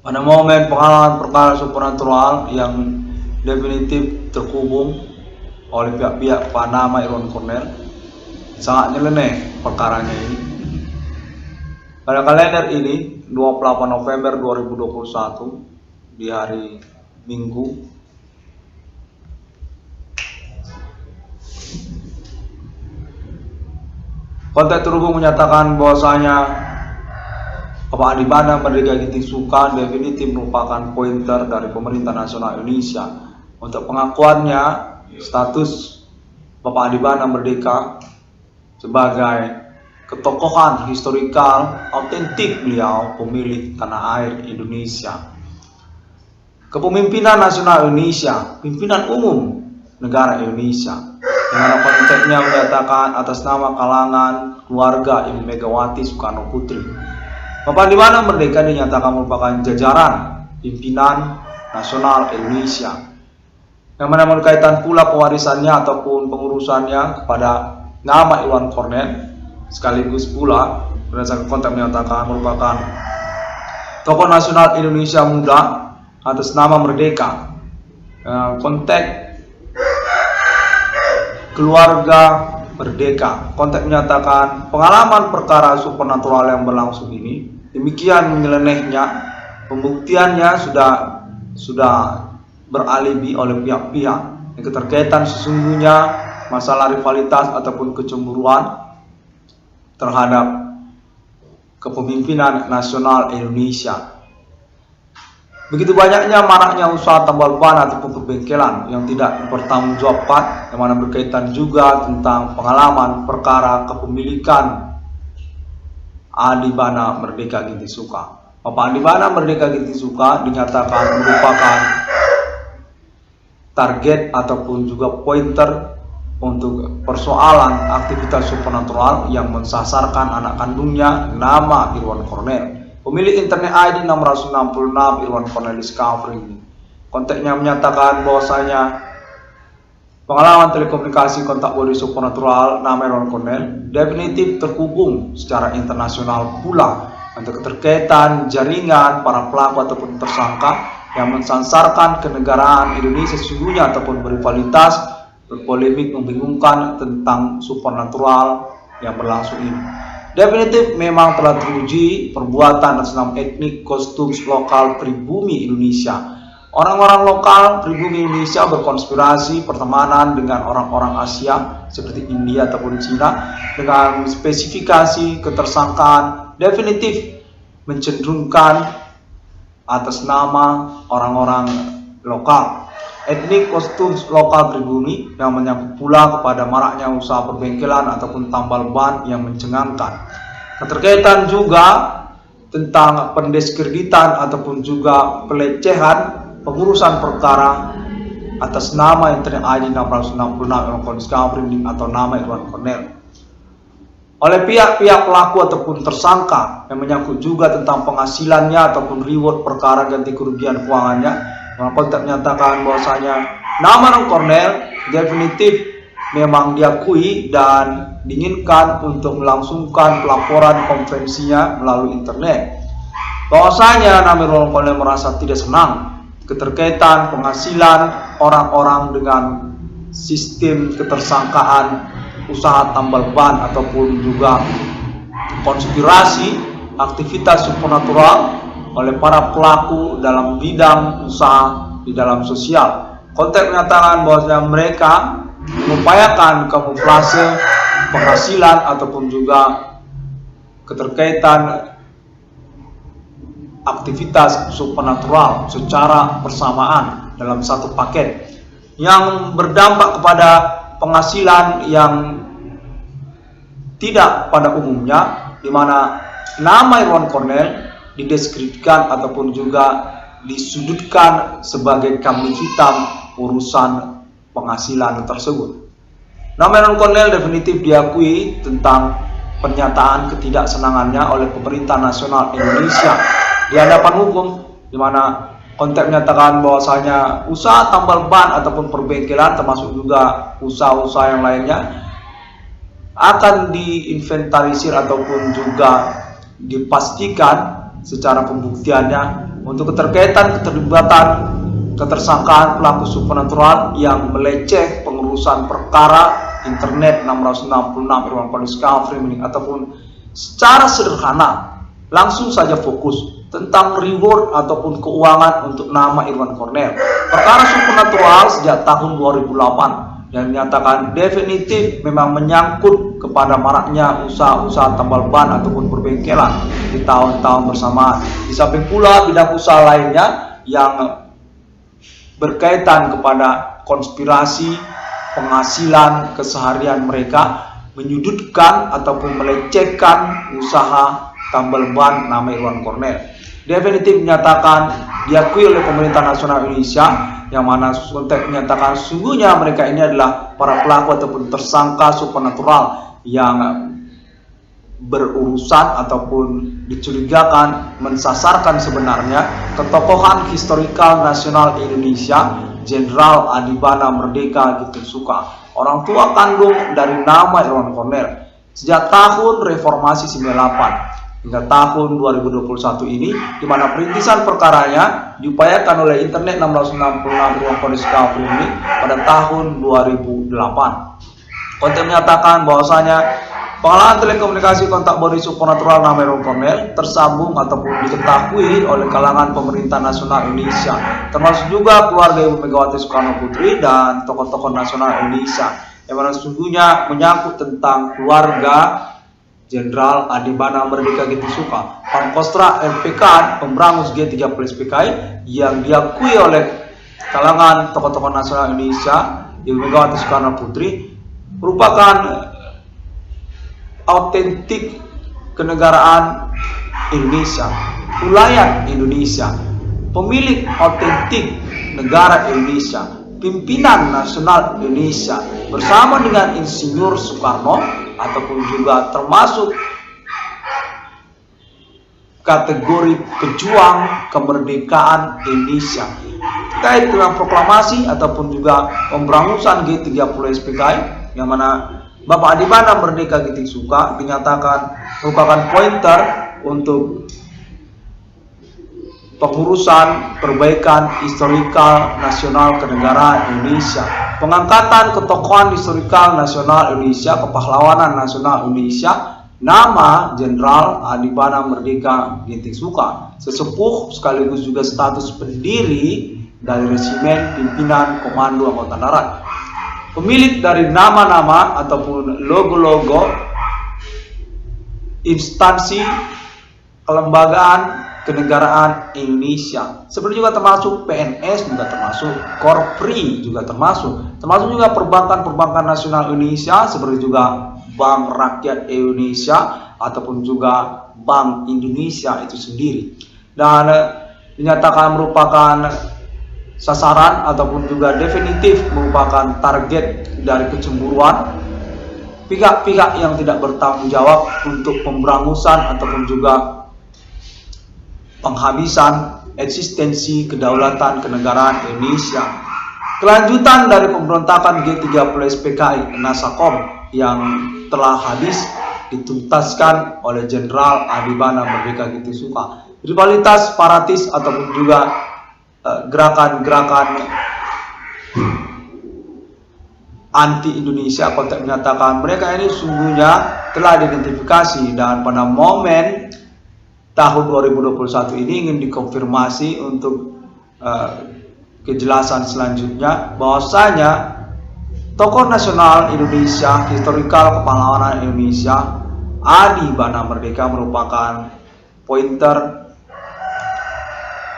Pada momen pengalaman perkara supernatural yang definitif terhubung oleh pihak-pihak Panama Irwan Cornell, sangat nyeleneh perkaranya ini. Pada kalender ini 28 November 2021 di hari Minggu, kontak terhubung menyatakan bahwasanya Bapak Adi Bana Merdeka Ginting-Suka definitif merupakan pointer dari pemerintah nasional Indonesia untuk pengakuannya status Bapak Adi Bana Merdeka sebagai ketokohan historikal autentik beliau pemilik tanah air Indonesia. Kepemimpinan nasional Indonesia, pimpinan umum negara Indonesia, di mana konteksnya menyatakan atas nama kalangan keluarga Ibu Megawati Soekarno Putri. Bapak Adi Bana Merdeka dinyatakan merupakan jajaran pimpinan nasional Indonesia, yang mana berkaitan pula pewarisannya ataupun pengurusannya kepada nama Irwan Cornell, sekaligus pula berdasarkan konteks menyatakan merupakan tokoh nasional Indonesia muda atas nama Merdeka. Konteks keluarga Merdeka, konteks menyatakan pengalaman perkara supernatural yang berlangsung ini demikian menyelenehnya, pembuktiannya sudah beralibi oleh pihak-pihak yang keterkaitan sesungguhnya masalah rivalitas ataupun kecemburuan terhadap kepemimpinan nasional Indonesia. Begitu banyaknya maraknya usaha tambal ban ataupun perbengkelan yang tidak bertanggungjawabkan, yang mana berkaitan juga tentang pengalaman perkara kepemilikan Adi Bana Merdeka Ginting-Suka. Bapak Adi Bana Merdeka Ginting-Suka dinyatakan merupakan target ataupun juga pointer untuk persoalan aktivitas supernatural yang mensasarkan anak kandungnya nama Irwan Cornell, pemilik internet ID 666 Irwan Cornell Discovery. Konteksnya menyatakan bahwasanya pengalaman telekomunikasi kontak body supernatural nama Irwan Cornell definitif terhubung secara internasional pula untuk keterkaitan jaringan para pelaku ataupun tersangka yang mensansarkan kenegaraan Indonesia sesungguhnya ataupun berrivalitas, berpolemik, membingungkan tentang supernatural yang berlangsung ini. Definitif memang telah teruji perbuatan atas nama etnik kostum lokal pribumi Indonesia. Orang-orang lokal pribumi Indonesia berkonspirasi pertemanan dengan orang-orang Asia seperti India ataupun Cina dengan spesifikasi ketersangkaan definitif mencenderungkan atas nama orang-orang lokal. Etnik kostum lokal pribumi yang menyangkut pula kepada maraknya usaha perbengkelan ataupun tambal ban yang mencengangkan. Keterkaitan juga tentang pendiskreditan ataupun juga pelecehan pengurusan perkara atas nama internet ID 666 Irwan Discovery atau nama Irwan Cornell oleh pihak-pihak pelaku ataupun tersangka yang menyangkut juga tentang penghasilannya ataupun reward perkara ganti kerugian keuangannya. Konteks menyatakan bahwasanya nama Irwan Cornell definitif memang diakui dan diinginkan untuk melangsungkan pelaporan konvensinya melalui internet. Bahwasanya nama Irwan Cornell merasa tidak senang keterkaitan penghasilan orang-orang dengan sistem ketersangkaan usaha tambal ban ataupun juga konspirasi aktivitas supernatural oleh para pelaku dalam bidang usaha di dalam sosial. Konteks menyatakan bahwa mereka mengupayakan kamuflase penghasilan ataupun juga keterkaitan aktivitas supernatural secara bersamaan dalam satu paket yang berdampak kepada penghasilan yang tidak pada umumnya, di mana nama Irwan Cornell dideskripsikan ataupun juga disudutkan sebagai kambing hitam urusan penghasilan tersebut. Nama Irwan Cornell definitif diakui tentang pernyataan ketidaksenangannya oleh pemerintah nasional Indonesia di hadapan hukum, di mana konteks menyatakan bahwasanya usaha tambal ban ataupun perbengkelan termasuk juga usaha-usaha yang lainnya akan diinventarisir ataupun juga dipastikan secara pembuktiannya untuk keterlibatan ketersangkaan pelaku supernatural yang meleceh pengurusan perkara internet 666 Irwan Cornelius Kafri ataupun secara sederhana langsung saja fokus tentang reward ataupun keuangan untuk nama Irwan Cornel. Perkara supernatural sejak tahun 2008 dan menyatakan definitif memang menyangkut kepada maraknya usaha-usaha tambal ban ataupun perbengkelan di tahun-tahun bersamaan. Di samping pula bidang usaha lainnya yang berkaitan kepada konspirasi penghasilan keseharian mereka, menyudutkan ataupun melecehkan usaha tambal ban nama Irwan Cornel. Definitif menyatakan diakui oleh pemerintah nasional Indonesia, yang mana konteks menyatakan sungguhnya mereka ini adalah para pelaku ataupun tersangka supernatural yang berurusan ataupun dicurigakan mensasarkan sebenarnya ketokohan historikal nasional Indonesia, Jenderal Adibana Merdeka Gintings-Suka, orang tua kandung dari nama Irwan Cornel. Sejak tahun Reformasi 98 hingga tahun 2021 ini, di mana perintisan perkaranya diupayakan oleh Internet 666 Irwan Cornelius Kafri ini pada tahun 2008. Konten menyatakan bahwasanya pengalaman telekomunikasi kontak body supernatural nama Irwan Cornel tersambung ataupun diketahui oleh kalangan pemerintah nasional Indonesia, termasuk juga keluarga Ibu Megawati Soekarno Putri dan tokoh-tokoh nasional Indonesia, yang mana sesungguhnya menyangkut tentang keluarga Jenderal Adibana Merdeka Gintings-Suka, Pangkostrat LPK Pemberangus G30 SPKI, yang diakui oleh kalangan tokoh-tokoh nasional Indonesia, Ibu Megawati Soekarno Putri, merupakan autentik kenegaraan Indonesia, ulayat Indonesia, pemilik autentik negara Indonesia, pimpinan nasional Indonesia bersama dengan Insinyur Soekarno, ataupun juga termasuk kategori pejuang kemerdekaan Indonesia. Terkait dengan proklamasi ataupun juga pemberangusan G30 SPKI, yang mana Bapak Adibana Merdeka Gintings-Suka dinyatakan merupakan pointer untuk pengurusan perbaikan historikal nasional kenegaraan Indonesia, pengangkatan ketokohan historikal nasional Indonesia, kepahlawanan nasional Indonesia, nama Jenderal Adibana Merdeka Gintings-Suka, sesepuh sekaligus juga status pendiri dari resimen pimpinan Komando Angkatan Darat, pemilik dari nama-nama ataupun logo-logo instansi kelembagaan kenegaraan Indonesia, seperti juga termasuk PNS, juga termasuk Korpri, juga termasuk juga perbankan nasional Indonesia, seperti juga Bank Rakyat Indonesia ataupun juga Bank Indonesia itu sendiri, dan dinyatakan merupakan sasaran ataupun juga definitif merupakan target dari kecemburuan pihak-pihak yang tidak bertanggung jawab untuk pemberangusan ataupun juga penghabisan eksistensi kedaulatan kenegaraan Indonesia. Kelanjutan dari pemberontakan G30 SPKI Nasakom yang telah habis dituntaskan oleh Jenderal Adibana Merdeka Gintings-Suka. Rivalitas separatis ataupun juga gerakan-gerakan anti Indonesia konteks menyatakan mereka ini sungguhnya telah diidentifikasi, dan pada momen tahun 2021 ini ingin dikonfirmasi untuk kejelasan selanjutnya bahwasanya tokoh nasional Indonesia, historikal kepahlawanan Indonesia, Adibana Merdeka merupakan pointer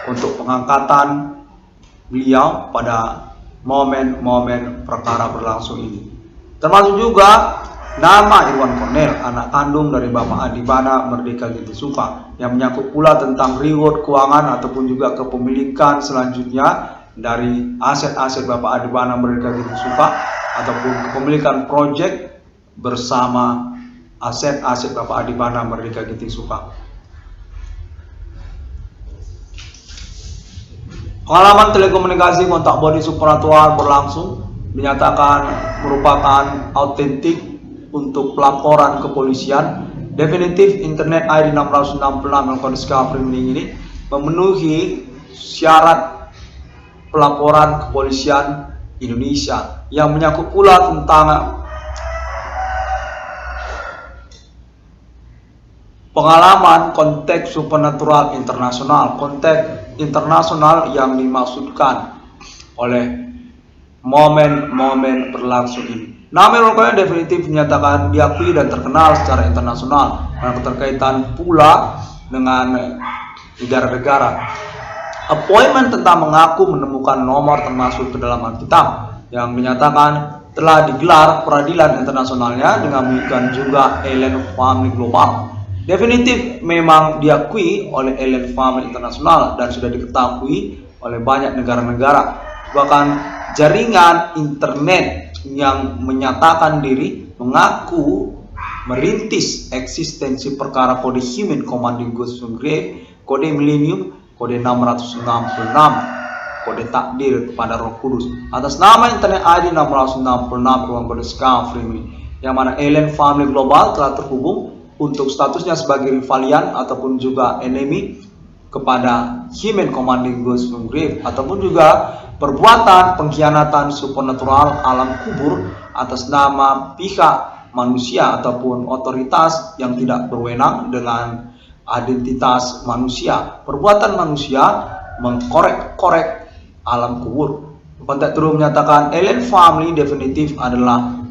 untuk pengangkatan beliau pada momen-momen perkara berlangsung ini. Termasuk juga nama Irwan Cornel, anak kandung dari Bapak Adibana Merdeka Gintings-Suka, yang menyangkut pula tentang reward keuangan ataupun juga kepemilikan selanjutnya dari aset-aset Bapak Adibana Merdeka Gintings-Suka ataupun kepemilikan proyek bersama aset-aset Bapak Adibana Merdeka Gintings-Suka. Pengalaman telekomunikasi kontak body supernatural berlangsung dinyatakan merupakan autentik untuk pelaporan kepolisian. Definitif Internet ID 666 Cornelius Kafri ini memenuhi syarat pelaporan kepolisian Indonesia yang menyangkut pula tentang pengalaman konteks supernatural internasional. Konteks internasional yang dimaksudkan oleh momen-momen berlangsung ini. Nama Irwan definitif dinyatakan diakui dan terkenal secara internasional karena keterkaitan pula dengan negara-negara. Appointment tentang mengaku menemukan nomor termasuk ke dalam Alkitab yang menyatakan telah digelar peradilan internasionalnya dengan menggunakan juga Allen Family Global. Definitif memang diakui oleh Allen Family Internasional dan sudah diketahui oleh banyak negara-negara. Bahkan jaringan internet yang menyatakan diri mengaku merintis eksistensi perkara kode Human Commanding Ghost from Grave, kode Millennium, kode 666, kode takdir kepada Roh Kudus atas nama internet ID 666 ruang kode Discovery, yang mana Allen Family Global telah terhubung untuk statusnya sebagai rivalian ataupun juga enemy kepada Human Commanding Ghost from Grave, ataupun juga perbuatan pengkhianatan supernatural alam kubur atas nama pihak manusia ataupun otoritas yang tidak berwenang dengan identitas manusia. Perbuatan manusia mengkorek-korek alam kubur. Konteks terus menyatakan Allen Family definitif adalah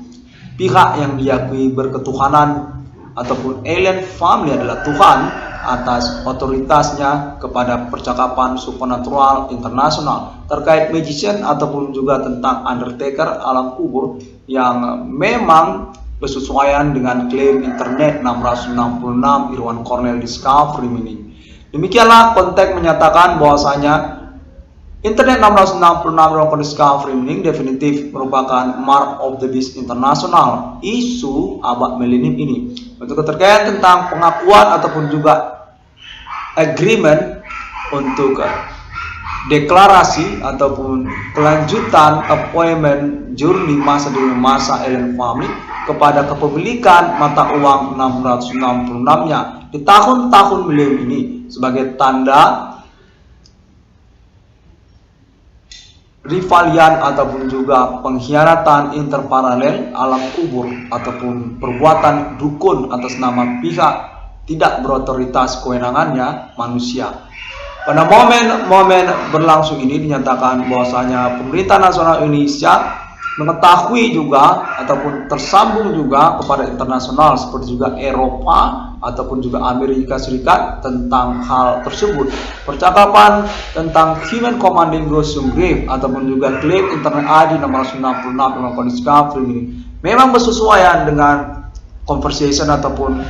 pihak yang diakui berketuhanan ataupun Allen Family adalah Tuhan atas otoritasnya kepada percakapan supernatural internasional terkait magician ataupun juga tentang undertaker alam kubur yang memang bersesuaian dengan klaim internet 666 Irwan Cornell Discovery Meaning. Demikianlah konteks menyatakan bahwasanya internet 666 Irwan Cornell Discovery Meaning definitif merupakan Mark of the Beast Internasional isu abad milenium ini. Untuk keterkaitan tentang pengakuan ataupun juga agreement untuk deklarasi ataupun kelanjutan appointment journey masa demi masa Allen Family kepada kepemilikan mata uang 666-nya di tahun-tahun milenium ini sebagai tanda rivalian ataupun juga pengkhianatan interparalel alam kubur ataupun perbuatan dukun atas nama pihak tidak berotoritas kewenangannya manusia. Pada momen-momen berlangsung ini dinyatakan bahwasanya pemerintah nasional Indonesia mengetahui juga ataupun tersambung juga kepada internasional seperti juga Eropa ataupun juga Amerika Serikat tentang hal tersebut. Percakapan tentang Human Commanding Ghost from Grave ataupun juga klaim internet ID 666 memang Discovery ini memang bersesuaian dengan conversation ataupun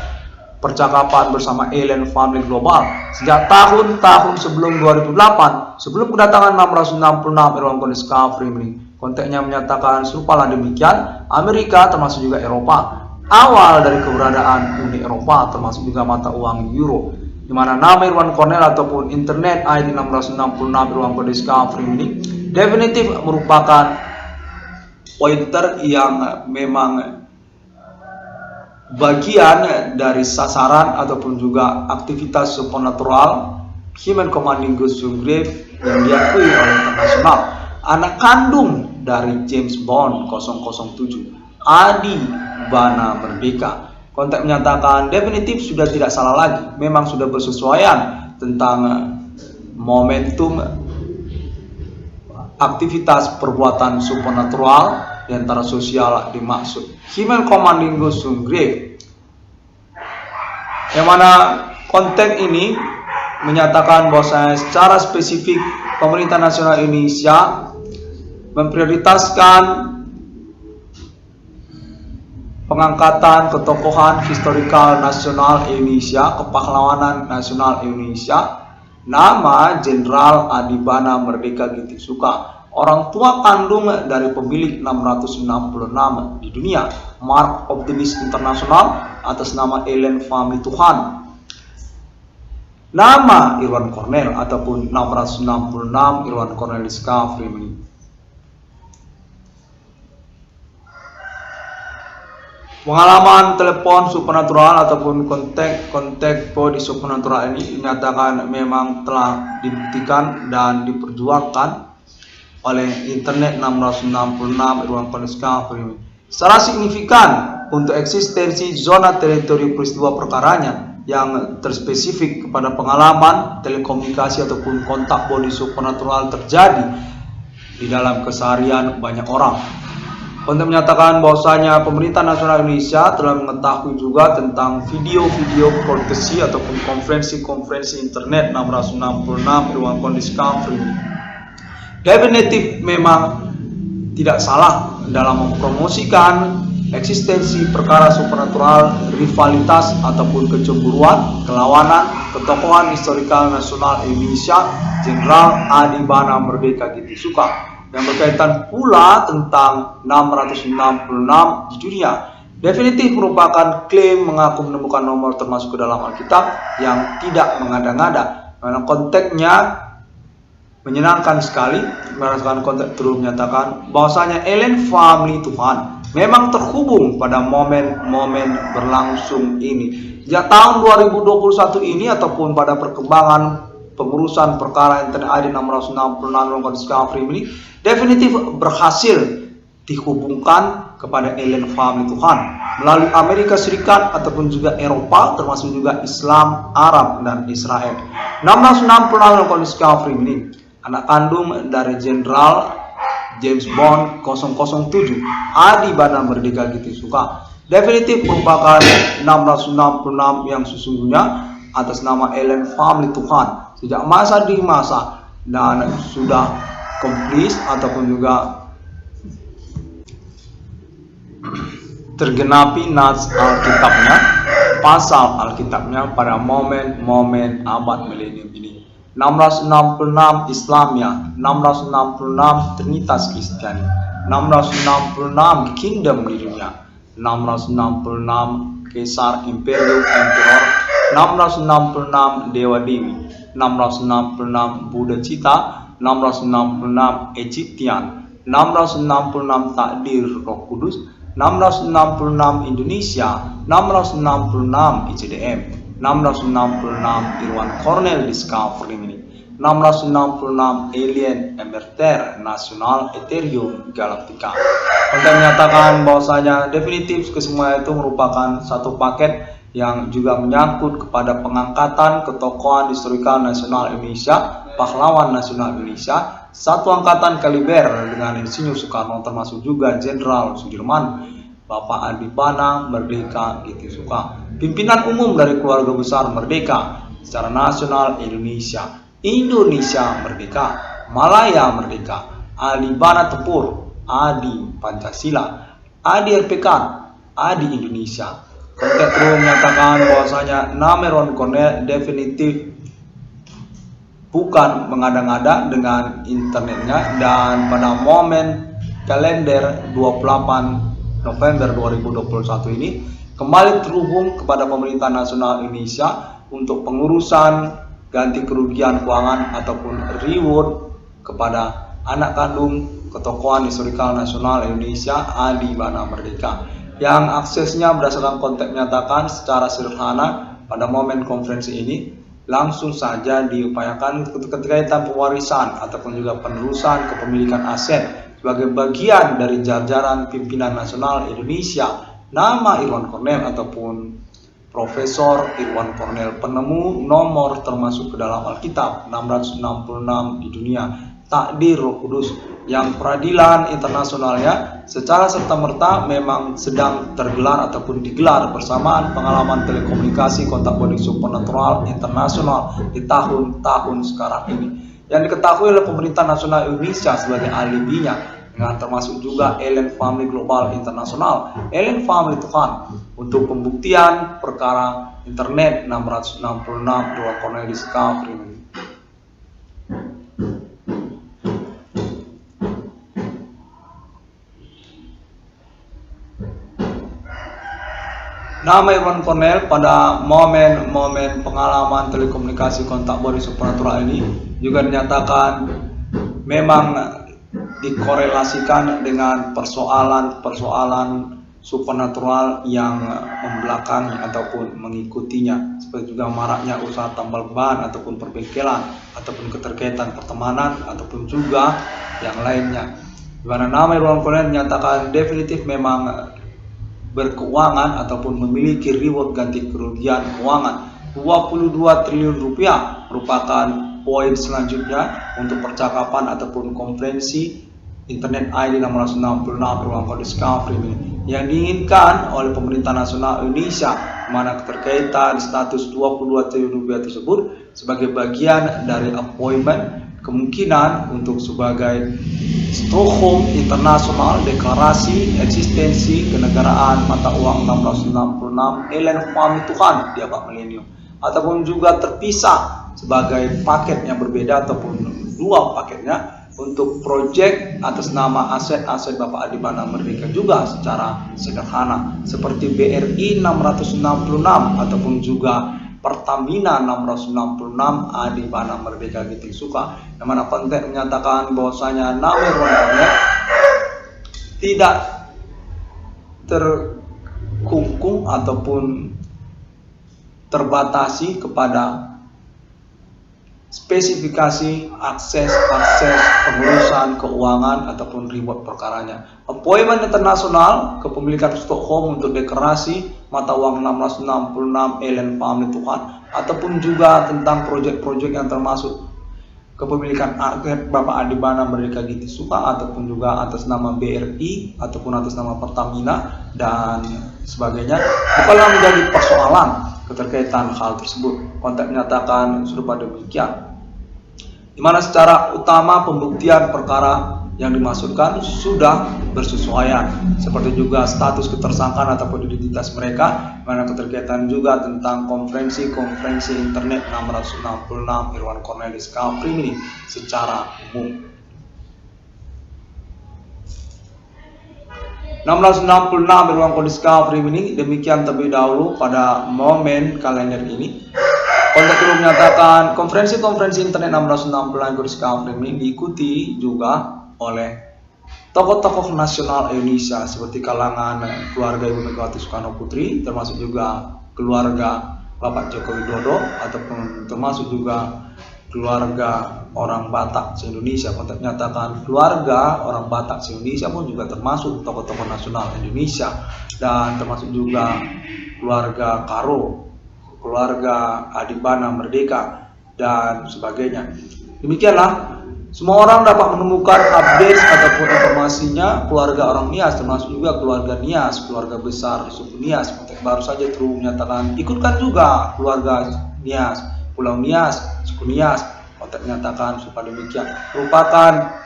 percakapan bersama Allen Family Global sejak tahun-tahun sebelum 2008, sebelum kedatangan 666 Irwan Discovery ini. Konteksnya menyatakan serupalah demikian Amerika termasuk juga Eropa, awal dari keberadaan Uni Eropa termasuk juga mata uang Euro, di mana nama Irwan Cornell ataupun internet ID 666 Irwan Discovery ini definitif merupakan pointer yang memang bagian dari sasaran ataupun juga aktivitas supernatural Human Commanding Ghost from Grave yang diakui oleh internasional. Anak kandung dari James Bond 007, Adi Bana Merdeka. Konteks menyatakan definitif sudah tidak salah lagi, memang sudah bersesuaian tentang momentum aktivitas perbuatan supernatural di antara sosial dimaksud Human Commanding Ghost from Grave, yang mana konteks ini menyatakan bahwa secara spesifik pemerintah nasional Indonesia memprioritaskan pengangkatan ketokohan historikal nasional Indonesia, kepahlawanan nasional Indonesia, nama Jenderal Adi Bana Merdeka Ginting Soekarno, orang tua kandung dari pemilik 666 di dunia, Mark of the Beast Internasional atas nama Allen Family Tuhan. Nama Irwan Cornell ataupun 666 Irwan Cornell Discovery. Pengalaman telepon supernatural ataupun kontak body supernatural ini dinyatakan memang telah dibuktikan dan diperjuangkan oleh internet 666 Irwan Cornell Discovery secara signifikan untuk eksistensi zona teritori peristiwa perkaranya yang terspesifik kepada pengalaman telekomunikasi ataupun kontak body supernatural terjadi di dalam keseharian banyak orang. Untuk menyatakan bahwasanya pemerintah nasional Indonesia telah mengetahui juga tentang video-video courtesy ataupun konferensi internet 666 Irwan Cornell Discovery. Definitif memang tidak salah dalam mempromosikan eksistensi perkara supernatural, rivalitas ataupun kecemburuan, kelawanan, ketokohan historikal nasional Indonesia, Jenderal Adi Bana Merdeka Gitisuka, yang berkaitan pula tentang 666 di dunia. Definitif merupakan klaim mengaku menemukan nomor termasuk ke dalam Alkitab yang tidak mengada-ngada. Karena konteksnya menyenangkan sekali. Berdasarkan konteks terus menyatakan bahwasanya Alien Family Tuhan memang terhubung pada momen-momen berlangsung ini. Sejak tahun 2021 ini ataupun pada perkembangan pengurusan perkara internet ID 666 Discovery ini definitif berhasil dihubungkan kepada Alien Family Tuhan melalui Amerika Serikat ataupun juga Eropa, termasuk juga Islam, Arab, dan Israel. 666 Discovery ini anak kandung dari Jenderal James Bond 007 Adi Bana Merdeka Gitisuka. Definitif merupakan 666 yang sesungguhnya atas nama Alien Family Tuhan sejak masa di masa dan sudah komplis ataupun juga tergenapi nas Alkitabnya, pasal Alkitabnya pada momen-momen abad milenium ini. 666 Islamia, 666 Trinitas Kristiani, 666 Kingdom di dunia, 666 Kaisar Imperium Emperor, 666 Dewa Dewi, 666 Buddha Cita, 666 Egyptian, 666 Takdir Roh Kudus, 666 Indonesia, 666 ICDM, 666 Irwan Cornell Discovery ini, 666 Alien Emerter Nasional Ethereum Galactica. Untuk menyatakan bahwasanya definitif kesemua itu merupakan satu paket yang juga menyangkut kepada pengangkatan ketokohan historikal nasional Indonesia, pahlawan nasional Indonesia, satu angkatan kaliber dengan Insinyur Soekarno termasuk juga Jenderal Sudirman, Bapak Adi Bana Merdeka Gitisuka, pimpinan umum dari keluarga besar Merdeka secara nasional Indonesia, Indonesia Merdeka, Malaya Merdeka, Adi Bana Tempur, Adi Pancasila, Adi RPK, Adi Indonesia. Konteks terus menyatakan bahwasanya nama Irwan Cornell definitif bukan mengada-ngada dengan internetnya, dan pada momen kalender 28 November 2021 ini kembali terhubung kepada pemerintah nasional Indonesia untuk pengurusan ganti kerugian keuangan ataupun reward kepada anak kandung ketokohan historikal nasional Indonesia Adi Bana Merdeka, yang aksesnya berdasarkan konteks menyatakan secara sederhana pada momen konferensi ini langsung saja diupayakan keterkaitan pewarisan ataupun juga penerusan kepemilikan aset sebagai bagian dari jajaran pimpinan nasional Indonesia. Nama Irwan Cornell ataupun Profesor Irwan Cornell, penemu nomor termasuk ke dalam Alkitab 666 di dunia, Takdir Roh Kudus, yang peradilan internasionalnya secara serta-merta memang sedang tergelar ataupun digelar bersamaan pengalaman telekomunikasi kontak body supernatural internasional di tahun-tahun sekarang ini, yang diketahui oleh pemerintah nasional Indonesia sebagai alibinya, dengan termasuk juga Alien Family Global Internasional, Alien Family Tuhan, untuk pembuktian perkara internet 666 Irwan Cornell Discovery. Nama Irwan Cornell pada momen-momen pengalaman telekomunikasi kontak body supernatural ini juga dinyatakan memang dikorelasikan dengan persoalan supernatural yang membelakangi ataupun mengikutinya, seperti juga maraknya usaha tambal ban ataupun perbengkelan ataupun keterkaitan pertemanan ataupun juga yang lainnya, di mana nama Irwan Cornell menyatakan definitif memang berkeuangan ataupun memiliki reward ganti kerugian keuangan 22 triliun rupiah, merupakan poin selanjutnya untuk percakapan ataupun konferensi Internet ID 666 Irwan Cornell Discovery ini yang diinginkan oleh pemerintah nasional Indonesia, mana keterkaitan status 22 triliun rupiah tersebut sebagai bagian dari appointment kemungkinan untuk sebagai Stockholm International Deklarasi Eksistensi Kenegaraan Mata Uang 666 Ellen Pami Tuhan di abad milenium, ataupun juga terpisah sebagai paket yang berbeda ataupun dua paketnya untuk proyek atas nama aset-aset Bapak Adibana Merdeka juga secara sederhana, seperti BRI 666 ataupun juga Pertamina 666 Adibana Merdeka Giting Suka, yang mana konten menyatakan bahwasanya nama Irwan Cornell tidak terkungkung ataupun terbatasi kepada spesifikasi akses pengurusan keuangan ataupun reward perkaranya. Appointment internasional kepemilikan Stockholm untuk deklarasi mata uang 666 Ellen Pami Tuhan, ataupun juga tentang proyek-proyek yang termasuk kepemilikan aset Bapak Adibana Merdeka Giting Suka ataupun juga atas nama BRI ataupun atas nama Pertamina dan sebagainya, bukanlah menjadi persoalan keterkaitan hal tersebut. Konteks menyatakan serupa demikian, di mana secara utama pembuktian perkara yang dimaksudkan sudah bersesuaian, seperti juga status ketersangkaan ataupun identitas mereka, mana keterkaitan juga tentang konferensi internet 666 Irwan Cornell Discovery ini secara umum. 666 Irwan Cornell Discovery ini demikian terlebih dahulu pada momen kalender ini. Konteks itu menyatakan konferensi internet 666 Discovery ini diikuti juga oleh tokoh-tokoh nasional Indonesia seperti kalangan keluarga Ibu Megawati Soekarno Putri, termasuk juga keluarga Bapak Joko Widodo, ataupun termasuk juga keluarga orang Batak se-Indonesia. Konteks menyatakan keluarga orang Batak se-Indonesia pun juga termasuk tokoh-tokoh nasional Indonesia, dan termasuk juga keluarga Karo, keluarga Adibana Merdeka dan sebagainya. Demikianlah, semua orang dapat menemukan update ataupun informasinya keluarga orang Nias, termasuk juga keluarga Nias, keluarga besar suku Nias. Konteks baru saja terus menyatakan ikutkan juga keluarga Nias, Pulau Nias, suku Nias. Konteks menyatakan supaya demikian, merupakan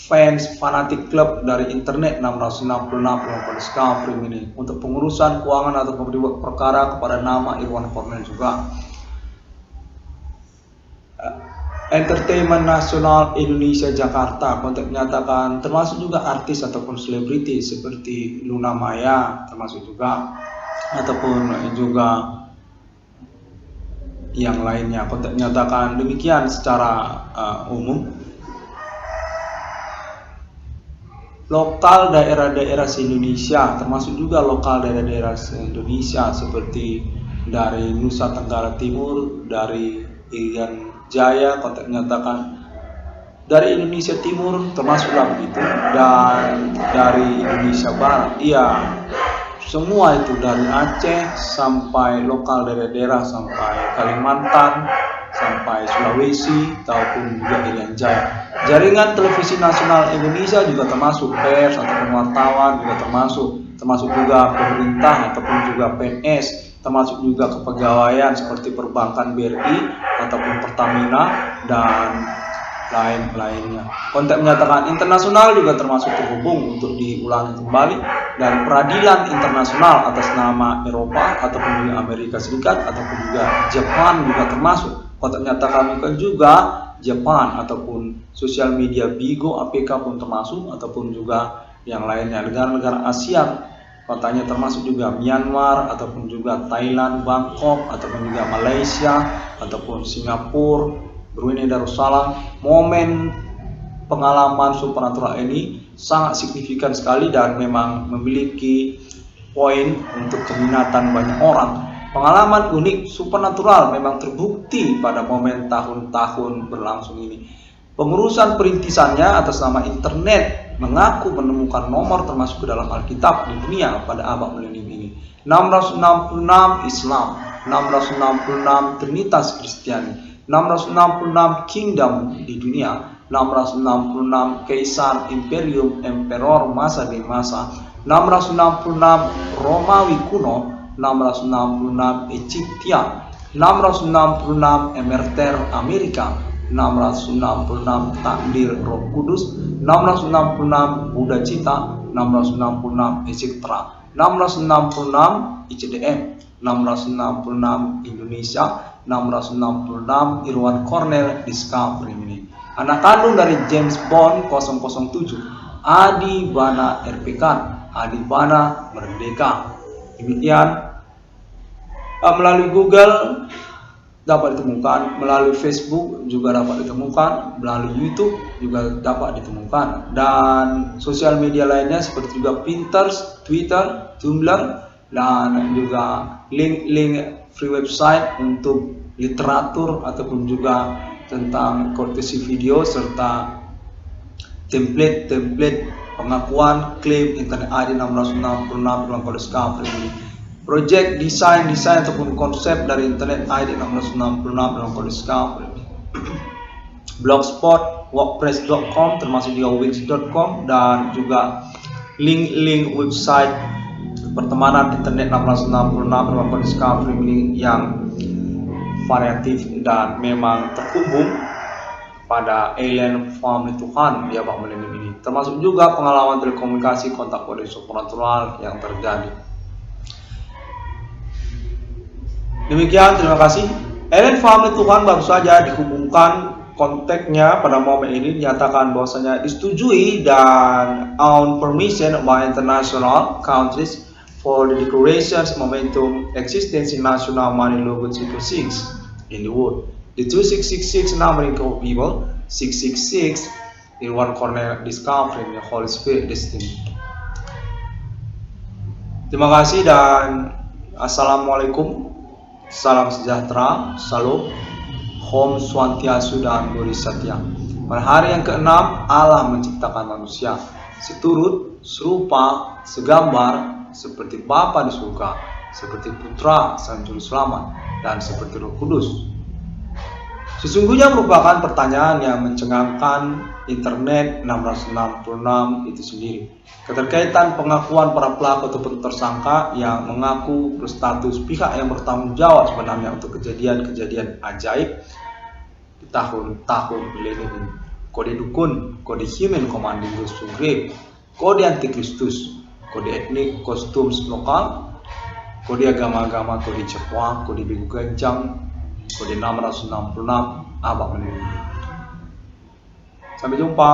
fans fanatik klub dari internet 666 Irwan Discovery ini untuk pengurusan keuangan atau pembuat perkara kepada nama Irwan Cornell juga. Entertainment Nasional Indonesia Jakarta, konteks menyatakan termasuk juga artis ataupun selebriti seperti Luna Maya, termasuk juga ataupun juga yang lainnya. Konteks menyatakan demikian secara umum. Lokal daerah-daerah se-Indonesia, termasuk juga lokal daerah-daerah se-Indonesia seperti dari Nusa Tenggara Timur, dari Irian Jaya, konteks menyatakan dari Indonesia Timur termasuklah begitu, dan dari Indonesia Barat, iya, semua itu dari Aceh sampai lokal daerah-daerah sampai Kalimantan, sampai Sulawesi, ataupun juga Irian Jaya. Jaringan televisi nasional Indonesia juga termasuk pers ataupun wartawan juga termasuk juga pemerintah ataupun juga PNS, termasuk juga kepegawaian seperti perbankan BRI ataupun Pertamina dan lain-lainnya. Konteks menyatakan internasional juga termasuk terhubung untuk diulangi kembali, dan peradilan internasional atas nama Eropa ataupun juga Amerika Serikat ataupun juga Jepang juga termasuk. Konteks menyatakan juga Jepang ataupun sosial media Bigo APK pun termasuk, ataupun juga yang lainnya. Negara-negara Asia kotanya termasuk juga Myanmar ataupun juga Thailand, Bangkok ataupun juga Malaysia ataupun Singapura, Brunei Darussalam. Momen pengalaman supernatural ini sangat signifikan sekali dan memang memiliki poin untuk keminatan banyak orang. Pengalaman unik supernatural memang terbukti pada momen tahun-tahun berlangsung ini. Pengurusan perintisannya atas nama internet mengaku menemukan nomor termasuk ke dalam Alkitab di dunia pada abad milenium ini. 666 Islam, 666 Trinitas Kristiani, 666 Kingdom di dunia, 666 Kaisar Imperium Emperor masa demi masa, 666 Romawi kuno, 666 Egyptian, 666 Emerter Amerika, 666 Takdir Roh Kudus, 666 Buddha Cita, 666 Etc., 666 ICDM, 666 Indonesia, 666 Irwan Cornell Discovery ini. Anak kandung dari James Bond 007, Adi Bana RPK, Adi Bana Merdeka. Demikian melalui Google dapat ditemukan, melalui Facebook juga dapat ditemukan, melalui YouTube juga dapat ditemukan, dan sosial media lainnya seperti juga Pinterest, Twitter, Tumblr, dan juga link-link free website untuk literatur ataupun juga tentang courtesy video serta template pengakuan klaim internet ID 666 dalam kode Discovery ini. Project desain ataupun konsep dari internet ID 666 dalam kode Discovery. Blogspot, wordpress.com termasuk juga wix.com dan juga link website pertemanan internet 666 dalam kode Discovery ini yang variatif dan memang terhubung pada alien family Tuhan di abad milenium ini, termasuk juga pengalaman telekomunikasi kontak kode supernatural yang terjadi. Demikian, terima kasih. Alien family Tuhan baru saja dihubungkan kontaknya pada momen ini, dinyatakan bahwasanya disetujui dan on permission by international countries for the declarations momentum existence in national money logo 666 in the world. The 2666 numbering of people, 666 in one corner discovering the Holy Spirit destiny. Terima kasih dan assalamualaikum, salam sejahtera, salam, Om Swantiastu dan Bodhisattva. Pada hari yang ke-6 Allah menciptakan manusia seturut, serupa, segambar seperti Bapa di surga, seperti Putra Sang Juru Selamat, dan seperti Roh Kudus. Sesungguhnya merupakan pertanyaan yang mencengangkan internet 666 itu sendiri. Keterkaitan pengakuan para pelaku ataupun tersangka yang mengaku berstatus pihak yang bertanggung jawab sebenarnya untuk kejadian-kejadian ajaib di tahun-tahun milenium ini. Kode dukun, kode human commanding those to grave, kode antikristus, kode etnik, kostum lokal, kode agama-agama, kode Jepang, kode Bigu Ganjang, kode 666 abad milenium. Sampai jumpa.